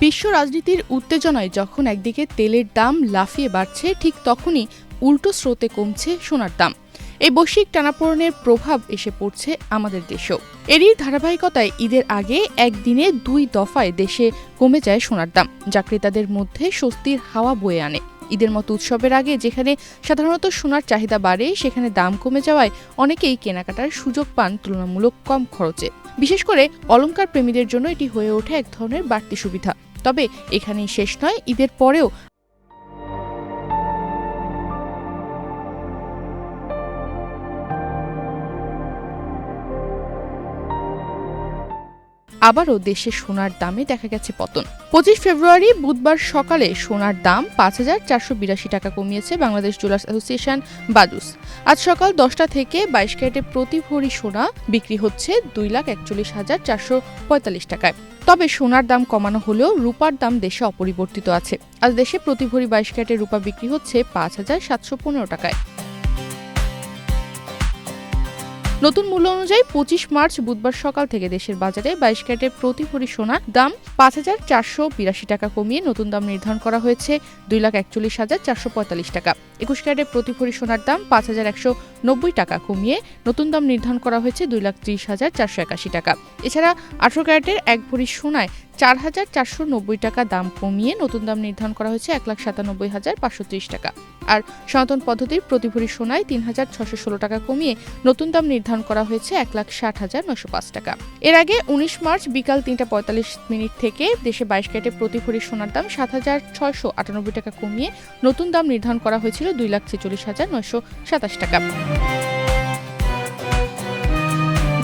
বিশ্ব রাজনীতির উত্তেজনায় যখন একদিকে তেলের দাম লাফিয়ে বাড়ছে, ঠিক তখনই উল্টো স্রোতে কমছে সোনার দাম। এই বৈশ্বিক টানাপোড়েনের প্রভাব এসে পড়ছে আমাদের দেশেও। এরই ধারাবাহিকতায় ঈদের আগে একদিনে 2 দফায় দেশে কমে যায় সোনার দাম, যা ক্রেতাদের মধ্যে স্বস্তির হাওয়া বয়ে আনে। ঈদের মতো উৎসবের আগে যেখানে সাধারণত সোনার চাহিদা বাড়ে, সেখানে দাম কমে যাওয়ায় অনেকেই কেনাকাটার সুযোগ পান তুলনামূলক কম খরচে। বিশেষ করে অলংকার প্রেমীদের জন্য এটি হয়ে ওঠে এক ধরনের বাড়তি সুবিধা। তবে এখানেই শেষ নয়। ঈদের পরেও আবারও দেশে সোনার দামে দেখা গেছে পতন। 25 ফেব্রুয়ারি বুধবার সকালে সোনার দাম ৫,৪৮২ টাকা কমিয়েছে বাংলাদেশ জুয়েলার্স অ্যাসোসিয়েশন বাজুস। আজ সকাল 10টা থেকে 22 ক্যারেটে প্রতি ভরি সোনা বিক্রি হচ্ছে 2,41,445 টাকায়। তবে সোনার দাম কমানো হলেও রূপার দাম দেশে অপরিবর্তিত আছে। আজ দেশে প্রতি ভরি 22 ক্যারেটের রূপা বিক্রি হচ্ছে 5,715 টাকায়। নতুন মূল্য অনুযায়ী 25 মার্চ বুধবার সকাল থেকে দেশের বাজারে 22 ক্যারেটের প্রতি ভরি সোনা দাম 5,482 টাকা কমিয়ে নতুন দাম নির্ধারণ করা হয়েছে 2,41,445 টাকা। 21 ক্যারেটের প্রতি ভরি সোনার দাম 5,190 টাকা কমিয়ে নতুন দাম নির্ধারণ করা হয়েছে 2,30,481 টাকা। এছাড়া 18 ক্যারেটের 1 ভরি সোনায় 4,490 টাকা দাম কমিয়ে নতুন দাম নির্ধারণ করা হয়েছে 1,97,530 টাকা। আর সনাতন পদ্ধতির প্রতি ভরি সোনায় 3,616 টাকা কমিয়ে নতুন দাম নির্ধারণ করা হয়েছে 1,60,905 টাকা। এর আগে 19 মার্চ বিকাল 3:45 থেকে দেশে 22 ক্যারেটের প্রতি ভরি সোনার দাম 7,698 টাকা কমিয়ে নতুন দাম নির্ধারণ করা হয়েছিল 2,46,927 টাকা।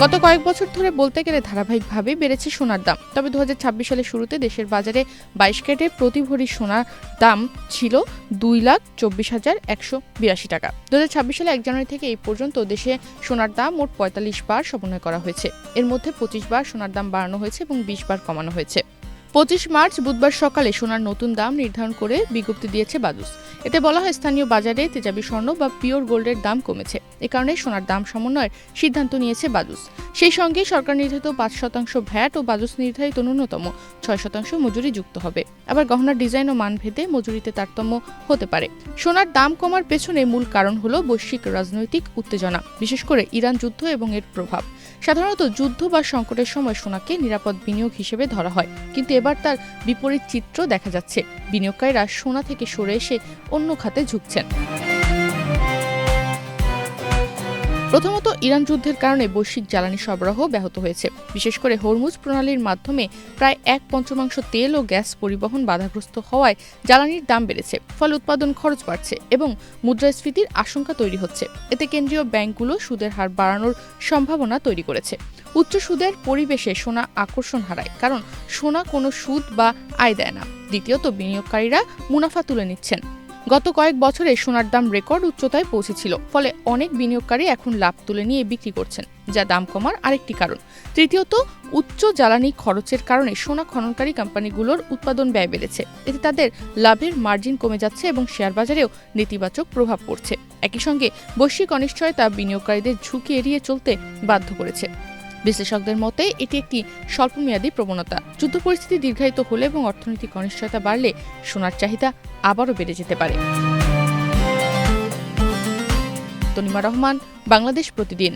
গত কয়েক বছর ধরে বলতে গেলে ধারাবাহিকভাবে বেড়েছে সোনার দাম। তবে 2026 সালের শুরুতে দেশের বাজারে 22 ক্যারেটের প্রতি ভরি সোনার দাম ছিল 2,24,182 টাকা। 2026 সালে 1 জানুয়ারি থেকে এই পর্যন্ত দেশে সোনার দাম মোট 45 বার সমন্বয় করা হয়েছে। এর মধ্যে 25 বার সোনার দাম বাড়ানো হয়েছে এবং 20 বার কমানো হয়েছে। 25 মার্চ বুধবার সকালে সোনার নতুন দাম নির্ধারণ করে বিজ্ঞপ্তি দিয়েছে বাজুস। এতে বলা হয়, স্থানীয় বাজারে তেজাবি স্বর্ণ বা পিওর গোল্ডের দাম কমেছে। এ কারণে সোনার দাম সমন্বয়ের সিদ্ধান্ত নিয়েছে বাজুস। সেই সঙ্গে সরকার নির্ধারিত 5% ভ্যাট ও বাজুস নির্ধারিত ন্যূনতম 6% মজুরি যুক্ত হবে। আবার গহনার ডিজাইন ও মান ভেদে মজুরিতে তারতম্য হতে পারে। সোনার দাম কমার পেছনে মূল কারণ হলো বৈশ্বিক রাজনৈতিক উত্তেজনা, বিশেষ করে ইরান যুদ্ধ এবং এর প্রভাব। সাধারণত যুদ্ধ বা সংকটের সময় সোনাকে নিরাপদ বিনিয়োগ হিসেবে ধরা হয়, কিন্তু এবার তার বিপরীত চিত্র দেখা যাচ্ছে। বিনিয়োগকারীরা সোনা থেকে সরে এসে অন্য খাতে ঝুঁকছেন। প্রথমত, ইরান যুদ্ধের কারণে বৈশ্বিক জ্বালানি সরবরাহ ব্যাহত হয়েছে। বিশেষ করে হরমুজ প্রণালীর মাধ্যমে প্রায় 1/5 তেল ও গ্যাস পরিবহন বাধাগ্রস্ত হওয়ায় জ্বালানির দাম বেড়েছে। ফলে উৎপাদন খরচ বাড়ছে এবং মুদ্রাস্ফীতির আশঙ্কা তৈরি হচ্ছে। এতে কেন্দ্রীয় ব্যাংকগুলো সুদের হার বাড়ানোর সম্ভাবনা তৈরি করেছে। উচ্চ সুদের পরিবেশে সোনা আকর্ষণ হারায়, কারণ সোনা কোনো সুদ বা আয় দেয় না। দ্বিতীয়ত, বিনিয়োগকারীরা মুনাফা তুলে নিচ্ছেন। গত কয়েক বছরে সোনার দাম রেকর্ড উচ্চতায় পৌঁছেছিল, ফলে অনেক বিনিয়োগকারী এখন লাভ তুলে নিয়ে বিক্রি করছেন, যা দাম কমার আরেকটি কারণ। তৃতীয়ত, উচ্চ জ্বালানি খরচের কারণে সোনা খননকারী কোম্পানিগুলোর উৎপাদন ব্যয় বেড়েছে। এতে তাদের লাভের মার্জিন কমে যাচ্ছে এবং শেয়ার বাজারেও নেতিবাচক প্রভাব পড়ছে। একই সঙ্গে বৈশ্বিক অনিশ্চয়তা বিনিয়োগকারীদের ঝুঁকি এড়িয়ে চলতে বাধ্য করেছে। বিশ্লেষকদের মতে এটি একটি স্বল্পমেয়াদী প্রবণতা। যুদ্ধ পরিস্থিতি দীর্ঘায়িত হলে এবং অর্থনৈতিক অনিশ্চয়তা বাড়লে সোনার চাহিদা আবারও বেড়ে যেতে পারে। তনিমা রহমান, বাংলাদেশ প্রতিদিন।